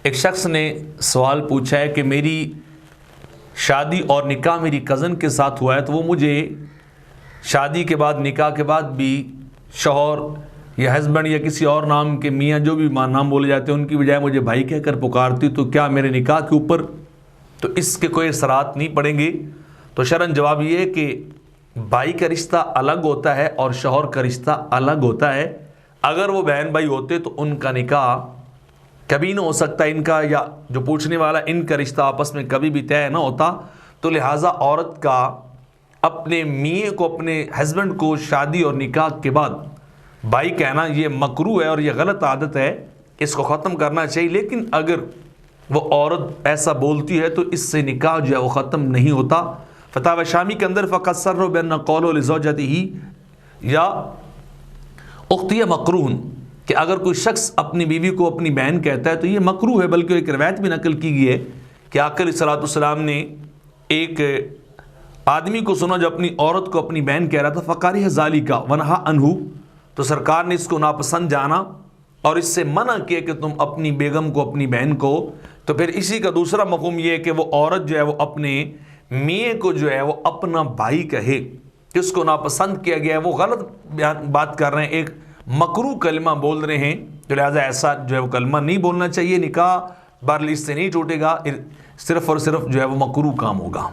ایک شخص نے سوال پوچھا ہے کہ میری شادی اور نکاح میری کزن کے ساتھ ہوا ہے، تو وہ مجھے شادی کے بعد نکاح کے بعد بھی شوہر یا ہسبینڈ یا کسی اور نام کے میاں جو بھی نام بولے جاتے ہیں ان کی بجائے مجھے بھائی کہہ کر پکارتی، تو کیا میرے نکاح کے اوپر تو اس کے کوئی اثرات نہیں پڑیں گے؟ تو شرعاً جواب یہ ہے کہ بھائی کا رشتہ الگ ہوتا ہے اور شوہر کا رشتہ الگ ہوتا ہے۔ اگر وہ بہن بھائی ہوتے تو ان کا نکاح کبھی نہ ہو سکتا، ان کا یا جو پوچھنے والا ان کا رشتہ آپس میں کبھی بھی طے نہ ہوتا۔ تو لہٰذا عورت کا اپنے میاں کو، اپنے ہسبینڈ کو شادی اور نکاح کے بعد بھائی کہنا یہ مکروہ ہے اور یہ غلط عادت ہے، اس کو ختم کرنا چاہیے۔ لیکن اگر وہ عورت ایسا بولتی ہے تو اس سے نکاح جو ہے وہ ختم نہیں ہوتا۔ فتاوی شامی کے اندر فقط سر بین قولہ لزوجتہ یا اختیہ مکروہ، کہ اگر کوئی شخص اپنی بیوی کو اپنی بہن کہتا ہے تو یہ مکروہ ہے، بلکہ ایک روایت بھی نقل کی گئی ہے کہ آقا علیہ السلام نے ایک آدمی کو سنا جو اپنی عورت کو اپنی بہن کہہ رہا تھا، فقارہ ذالک ونہا عنہ، تو سرکار نے اس کو ناپسند جانا اور اس سے منع کیا کہ تم اپنی بیگم کو، اپنی بہن کو۔ تو پھر اسی کا دوسرا مفہوم یہ ہے کہ وہ عورت جو ہے وہ اپنے میاں کو جو ہے وہ اپنا بھائی کہے، جس کو ناپسند کیا گیا ہے، وہ غلط بات کر رہے ہیں، ایک مکروہ کلمہ بول رہے ہیں، تو لہٰذا ایسا جو ہے وہ کلمہ نہیں بولنا چاہیے۔ نکاح بہرحال اس سے نہیں ٹوٹے گا، صرف اور صرف جو ہے وہ مکروہ کام ہوگا۔